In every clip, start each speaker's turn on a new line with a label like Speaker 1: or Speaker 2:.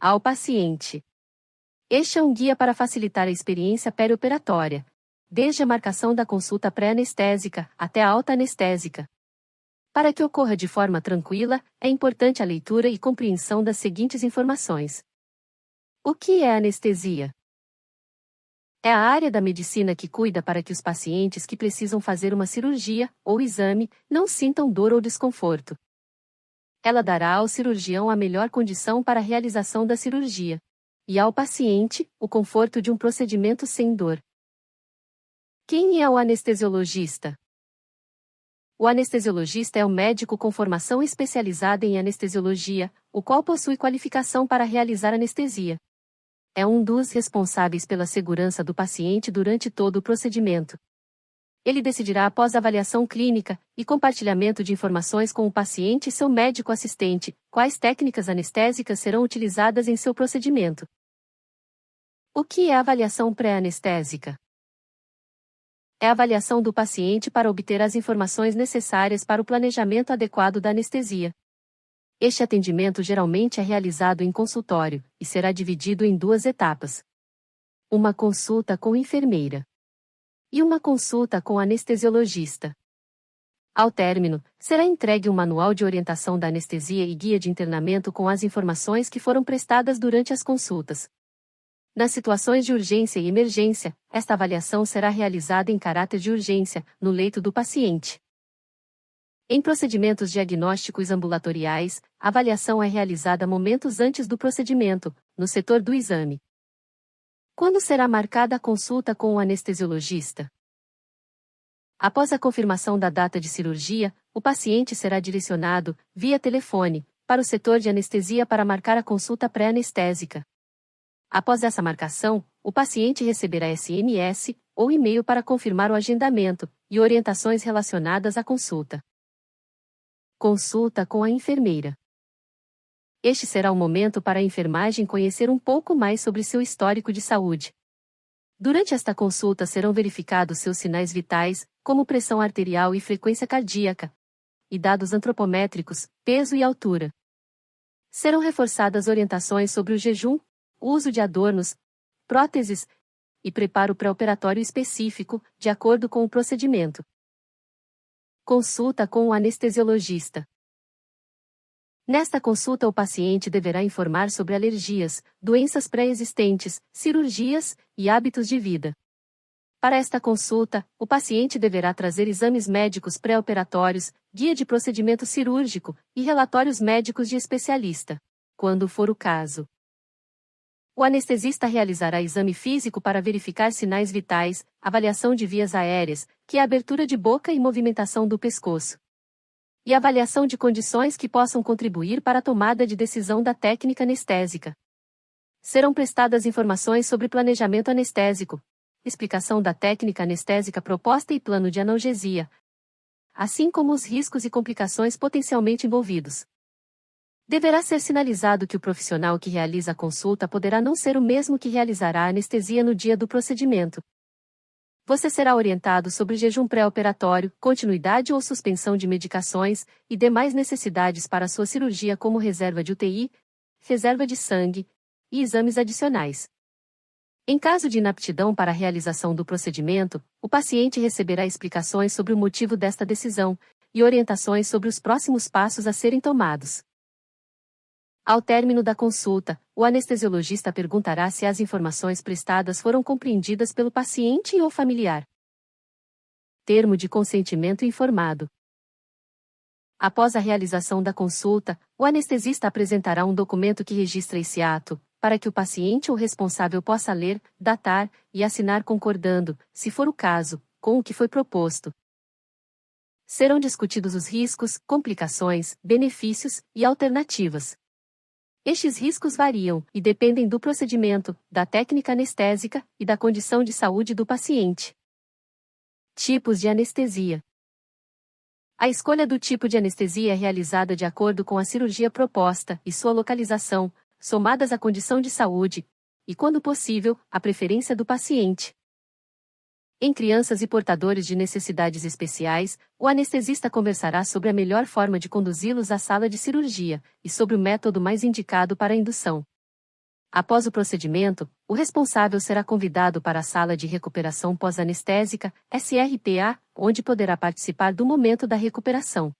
Speaker 1: ao paciente. Este é um guia para facilitar a experiência perioperatória, desde a marcação da consulta pré-anestésica até a alta anestésica. Para que ocorra de forma tranquila, é importante a leitura e compreensão das seguintes informações. O que é anestesia? É a área da medicina que cuida para que os pacientes que precisam fazer uma cirurgia ou exame não sintam dor ou desconforto. Ela dará ao cirurgião a melhor condição para a realização da cirurgia, e ao paciente, o conforto de um procedimento sem dor. Quem é o anestesiologista? O anestesiologista é um médico com formação especializada em anestesiologia, o qual possui qualificação para realizar anestesia. É um dos responsáveis pela segurança do paciente durante todo o procedimento. Ele decidirá após avaliação clínica e compartilhamento de informações com o paciente e seu médico assistente, quais técnicas anestésicas serão utilizadas em seu procedimento. O que é a avaliação pré-anestésica? É a avaliação do paciente para obter as informações necessárias para o planejamento adequado da anestesia. Este atendimento geralmente é realizado em consultório e será dividido em duas etapas. Uma consulta com enfermeira e uma consulta com anestesiologista. Ao término, será entregue um manual de orientação da anestesia e guia de internamento com as informações que foram prestadas durante as consultas. Nas situações de urgência e emergência, esta avaliação será realizada em caráter de urgência, no leito do paciente. Em procedimentos diagnósticos ambulatoriais, a avaliação é realizada momentos antes do procedimento, no setor do exame. Quando será marcada a consulta com o anestesiologista? Após a confirmação da data de cirurgia, o paciente será direcionado, via telefone, para o setor de anestesia para marcar a consulta pré-anestésica. Após essa marcação, o paciente receberá SMS ou e-mail para confirmar o agendamento e orientações relacionadas à consulta. Consulta com a enfermeira. Este será o momento para a enfermagem conhecer um pouco mais sobre seu histórico de saúde. Durante esta consulta serão verificados seus sinais vitais, como pressão arterial e frequência cardíaca, e dados antropométricos, peso e altura. Serão reforçadas orientações sobre o jejum, uso de adornos, próteses e preparo pré-operatório específico, de acordo com o procedimento. Consulta com o anestesiologista. Nesta consulta, o paciente deverá informar sobre alergias, doenças pré-existentes, cirurgias e hábitos de vida. Para esta consulta, o paciente deverá trazer exames médicos pré-operatórios, guia de procedimento cirúrgico e relatórios médicos de especialista, quando for o caso. O anestesista realizará exame físico para verificar sinais vitais, avaliação de vias aéreas, que é a abertura de boca e movimentação do pescoço, e avaliação de condições que possam contribuir para a tomada de decisão da técnica anestésica. Serão prestadas informações sobre planejamento anestésico, explicação da técnica anestésica proposta e plano de analgesia, assim como os riscos e complicações potencialmente envolvidos. Deverá ser sinalizado que o profissional que realiza a consulta poderá não ser o mesmo que realizará a anestesia no dia do procedimento. Você será orientado sobre jejum pré-operatório, continuidade ou suspensão de medicações e demais necessidades para a sua cirurgia, como reserva de UTI, reserva de sangue e exames adicionais. Em caso de inaptidão para a realização do procedimento, o paciente receberá explicações sobre o motivo desta decisão e orientações sobre os próximos passos a serem tomados. Ao término da consulta, o anestesiologista perguntará se as informações prestadas foram compreendidas pelo paciente ou familiar. Termo de consentimento informado. Após a realização da consulta, o anestesista apresentará um documento que registra esse ato, para que o paciente ou responsável possa ler, datar e assinar concordando, se for o caso, com o que foi proposto. Serão discutidos os riscos, complicações, benefícios e alternativas. Estes riscos variam e dependem do procedimento, da técnica anestésica e da condição de saúde do paciente. Tipos de anestesia. A escolha do tipo de anestesia é realizada de acordo com a cirurgia proposta e sua localização, somadas à condição de saúde e, quando possível, à preferência do paciente. Em crianças e portadores de necessidades especiais, o anestesista conversará sobre a melhor forma de conduzi-los à sala de cirurgia e sobre o método mais indicado para a indução. Após o procedimento, o responsável será convidado para a sala de recuperação pós-anestésica, SRPA, onde poderá participar do momento da recuperação.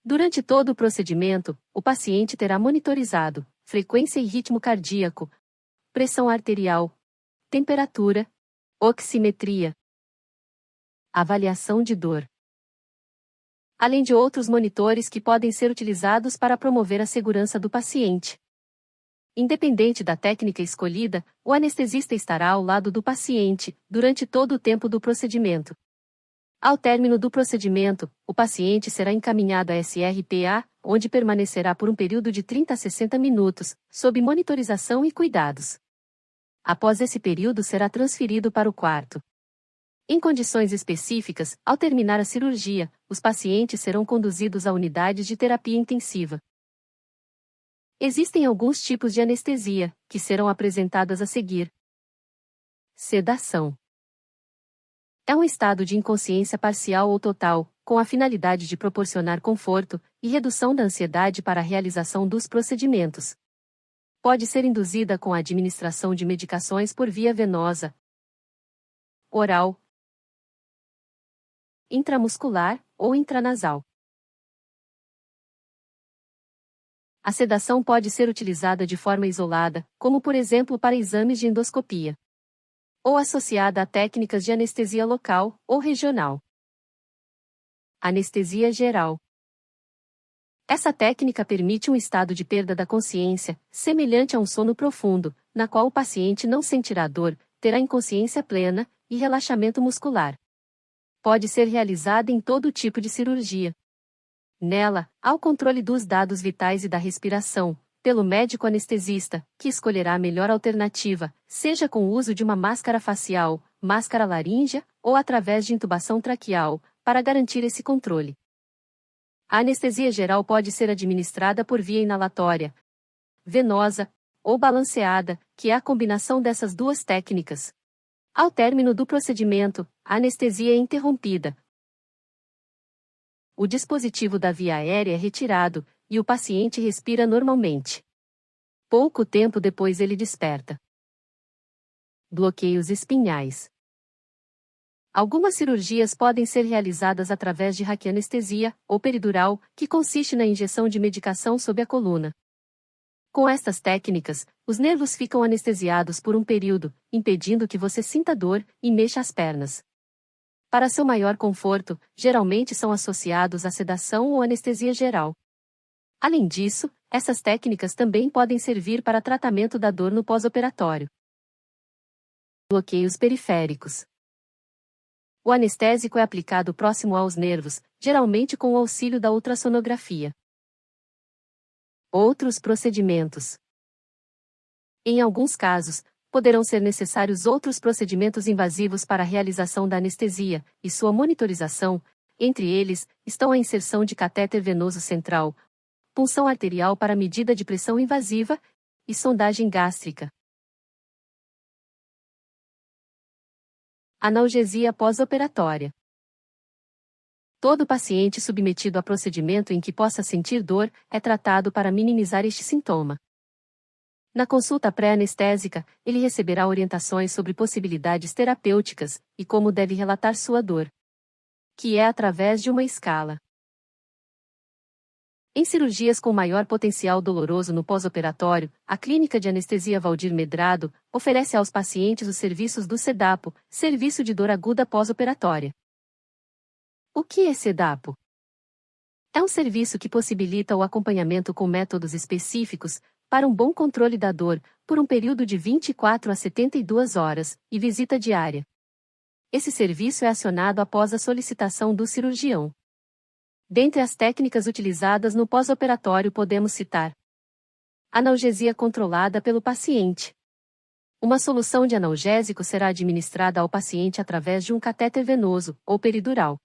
Speaker 1: Durante todo o procedimento, o paciente terá monitorizado frequência e ritmo cardíaco, pressão arterial, temperatura, oximetria, avaliação de dor, além de outros monitores que podem ser utilizados para promover a segurança do paciente. Independente da técnica escolhida, o anestesista estará ao lado do paciente durante todo o tempo do procedimento. Ao término do procedimento, o paciente será encaminhado à SRPA, onde permanecerá por um período de 30 a 60 minutos, sob monitorização e cuidados. Após esse período, será transferido para o quarto. Em condições específicas, ao terminar a cirurgia, os pacientes serão conduzidos a unidades de terapia intensiva. Existem alguns tipos de anestesia, que serão apresentadas a seguir. Sedação. É um estado de inconsciência parcial ou total, com a finalidade de proporcionar conforto e redução da ansiedade para a realização dos procedimentos. Pode ser induzida com a administração de medicações por via venosa, oral, intramuscular ou intranasal. A sedação pode ser utilizada de forma isolada, como por exemplo para exames de endoscopia, ou associada a técnicas de anestesia local ou regional. Anestesia geral. Essa técnica permite um estado de perda da consciência, semelhante a um sono profundo, na qual o paciente não sentirá dor, terá inconsciência plena e relaxamento muscular. Pode ser realizada em todo tipo de cirurgia. Nela, há o controle dos dados vitais e da respiração, pelo médico anestesista, que escolherá a melhor alternativa, seja com o uso de uma máscara facial, máscara laríngea, ou através de intubação traqueal, para garantir esse controle. A anestesia geral pode ser administrada por via inalatória, venosa, ou balanceada, que é a combinação dessas duas técnicas. Ao término do procedimento, a anestesia é interrompida. O dispositivo da via aérea é retirado, e o paciente respira normalmente. Pouco tempo depois ele desperta. Bloqueios espinhais. Algumas cirurgias podem ser realizadas através de raquianestesia, ou peridural, que consiste na injeção de medicação sob a coluna. Com estas técnicas, os nervos ficam anestesiados por um período, impedindo que você sinta dor e mexa as pernas. Para seu maior conforto, geralmente são associados à sedação ou anestesia geral. Além disso, essas técnicas também podem servir para tratamento da dor no pós-operatório. Bloqueios periféricos. O anestésico é aplicado próximo aos nervos, geralmente com o auxílio da ultrassonografia. Outros procedimentos. Em alguns casos, poderão ser necessários outros procedimentos invasivos para a realização da anestesia e sua monitorização. Entre eles, estão a inserção de catéter venoso central, punção arterial para medida de pressão invasiva e sondagem gástrica. Analgesia pós-operatória. Todo paciente submetido a procedimento em que possa sentir dor é tratado para minimizar este sintoma. Na consulta pré-anestésica, ele receberá orientações sobre possibilidades terapêuticas e como deve relatar sua dor, que é através de uma escala. Em cirurgias com maior potencial doloroso no pós-operatório, a Clínica de Anestesia Valdir Medrado oferece aos pacientes os serviços do SEDAPO, Serviço de Dor Aguda Pós-Operatória. O que é SEDAPO? É um serviço que possibilita o acompanhamento com métodos específicos para um bom controle da dor, por um período de 24 a 72 horas, e visita diária. Esse serviço é acionado após a solicitação do cirurgião. Dentre as técnicas utilizadas no pós-operatório podemos citar: analgesia controlada pelo paciente. Uma solução de analgésico será administrada ao paciente através de um catéter venoso, ou peridural.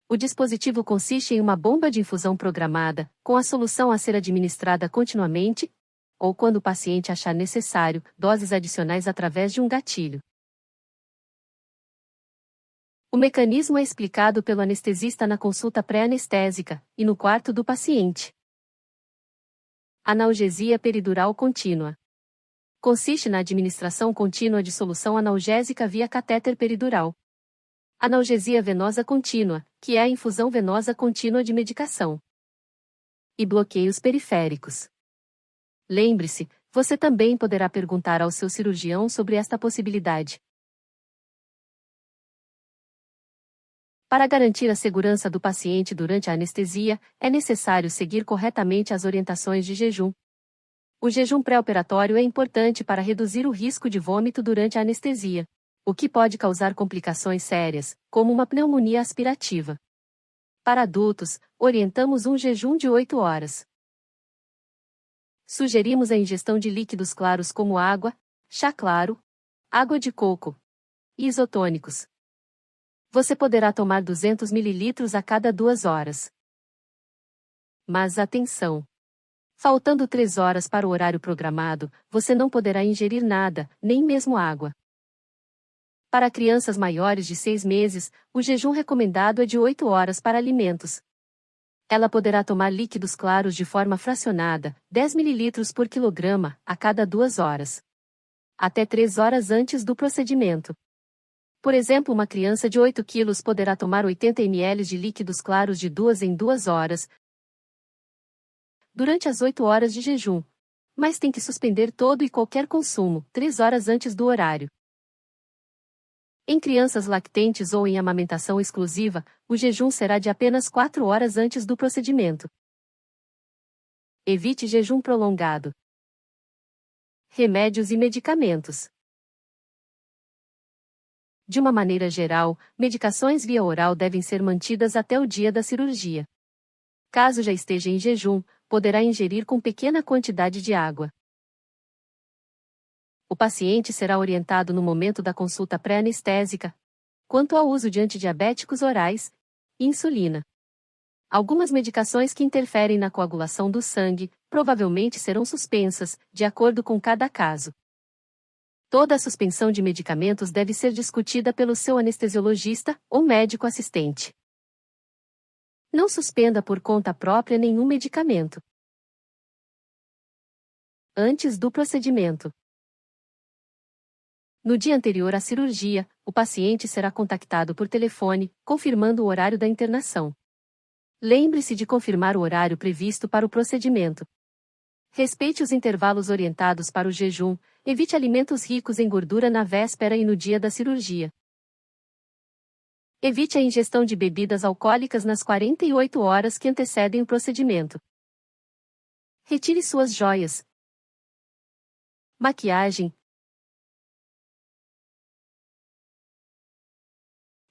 Speaker 1: O dispositivo consiste em uma bomba de infusão programada, com a solução a ser administrada continuamente, ou quando o paciente achar necessário, doses adicionais através de um gatilho. O mecanismo é explicado pelo anestesista na consulta pré-anestésica e no quarto do paciente. Analgesia peridural contínua. Consiste na administração contínua de solução analgésica via catéter peridural. Analgesia venosa contínua, que é a infusão venosa contínua de medicação. E bloqueios periféricos. Lembre-se, você também poderá perguntar ao seu cirurgião sobre esta possibilidade. Para garantir a segurança do paciente durante a anestesia, é necessário seguir corretamente as orientações de jejum. O jejum pré-operatório é importante para reduzir o risco de vômito durante a anestesia, o que pode causar complicações sérias, como uma pneumonia aspirativa. Para adultos, orientamos um jejum de 8 horas. Sugerimos a ingestão de líquidos claros como água, chá claro, água de coco e isotônicos. Você poderá tomar 200 ml a cada 2 horas. Mas atenção! Faltando 3 horas para o horário programado, você não poderá ingerir nada, nem mesmo água. Para crianças maiores de 6 meses, o jejum recomendado é de 8 horas para alimentos. Ela poderá tomar líquidos claros de forma fracionada, 10 ml por quilograma, a cada 2 horas. Até 3 horas antes do procedimento. Por exemplo, uma criança de 8 quilos poderá tomar 80 ml de líquidos claros de 2 em 2 horas, durante as 8 horas de jejum. Mas tem que suspender todo e qualquer consumo, 3 horas antes do horário. Em crianças lactentes ou em amamentação exclusiva, o jejum será de apenas 4 horas antes do procedimento. Evite jejum prolongado. Remédios e medicamentos. De uma maneira geral, medicações via oral devem ser mantidas até o dia da cirurgia. Caso já esteja em jejum, poderá ingerir com pequena quantidade de água. O paciente será orientado no momento da consulta pré-anestésica quanto ao uso de antidiabéticos orais e insulina. Algumas medicações que interferem na coagulação do sangue provavelmente serão suspensas, de acordo com cada caso. Toda a suspensão de medicamentos deve ser discutida pelo seu anestesiologista ou médico assistente. Não suspenda por conta própria nenhum medicamento. Antes do procedimento. No dia anterior à cirurgia, o paciente será contactado por telefone, confirmando o horário da internação. Lembre-se de confirmar o horário previsto para o procedimento. Respeite os intervalos orientados para o jejum, evite alimentos ricos em gordura na véspera e no dia da cirurgia. Evite a ingestão de bebidas alcoólicas nas 48 horas que antecedem o procedimento. Retire suas joias, maquiagem,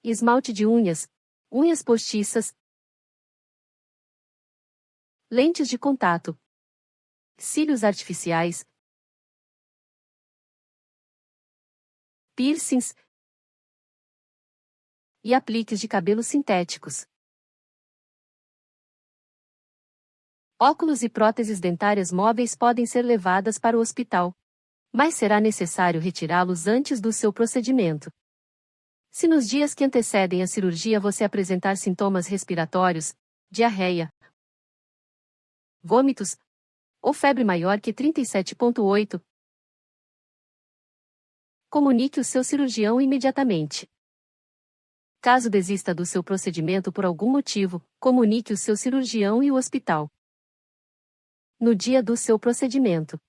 Speaker 1: esmalte de unhas, unhas postiças, lentes de contato, cílios artificiais, piercings e apliques de cabelo sintéticos. Óculos e próteses dentárias móveis podem ser levadas para o hospital, mas será necessário retirá-los antes do seu procedimento. Se nos dias que antecedem a cirurgia você apresentar sintomas respiratórios, diarreia, vômitos ou febre maior que 37,8, comunique o seu cirurgião imediatamente. Caso desista do seu procedimento por algum motivo, comunique o seu cirurgião e o hospital. No dia do seu procedimento,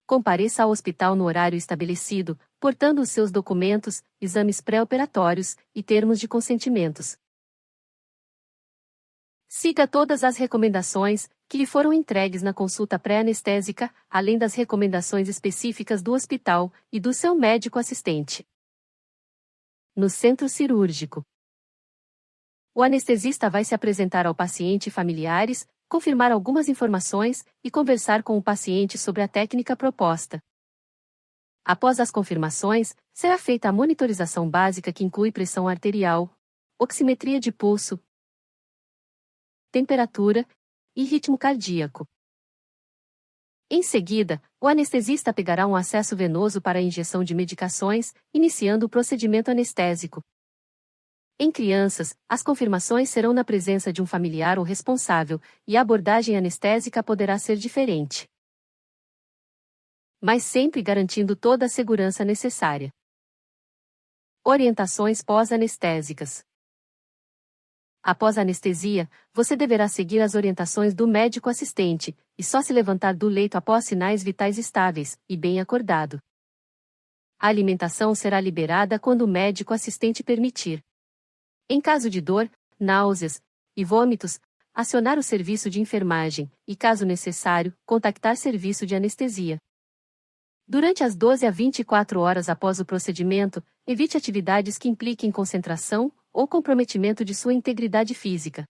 Speaker 1: compareça ao hospital no horário estabelecido, portando os seus documentos, exames pré-operatórios e termos de consentimentos. Siga todas as recomendações que lhe foram entregues na consulta pré-anestésica, além das recomendações específicas do hospital e do seu médico assistente. No centro cirúrgico, o anestesista vai se apresentar ao paciente e familiares, confirmar algumas informações e conversar com o paciente sobre a técnica proposta. Após as confirmações, será feita a monitorização básica que inclui pressão arterial, oximetria de pulso, temperatura e ritmo cardíaco. Em seguida, o anestesista pegará um acesso venoso para a injeção de medicações, iniciando o procedimento anestésico. Em crianças, as confirmações serão na presença de um familiar ou responsável, e a abordagem anestésica poderá ser diferente, mas sempre garantindo toda a segurança necessária. Orientações pós-anestésicas. Após a anestesia, você deverá seguir as orientações do médico assistente, e só se levantar do leito após sinais vitais estáveis e bem acordado. A alimentação será liberada quando o médico assistente permitir. Em caso de dor, náuseas e vômitos, acionar o serviço de enfermagem e, caso necessário, contactar serviço de anestesia. Durante as 12 a 24 horas após o procedimento, evite atividades que impliquem concentração ou comprometimento de sua integridade física,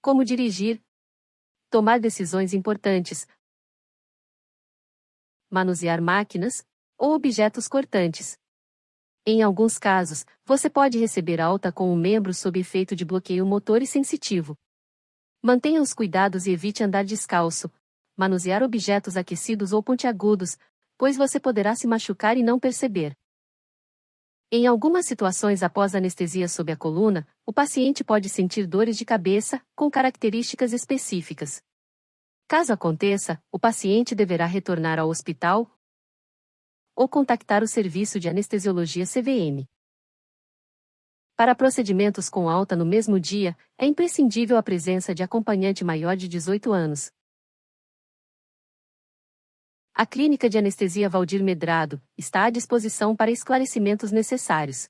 Speaker 1: como dirigir, tomar decisões importantes, manusear máquinas ou objetos cortantes. Em alguns casos, você pode receber alta com um membro sob efeito de bloqueio motor e sensitivo. Mantenha os cuidados e evite andar descalço, manusear objetos aquecidos ou pontiagudos, pois você poderá se machucar e não perceber. Em algumas situações após anestesia sob a coluna, o paciente pode sentir dores de cabeça, com características específicas. Caso aconteça, o paciente deverá retornar ao hospital ou contactar o Serviço de Anestesiologia CVM. Para procedimentos com alta no mesmo dia, é imprescindível a presença de acompanhante maior de 18 anos. A Clínica de Anestesia Valdir Medrado está à disposição para esclarecimentos necessários.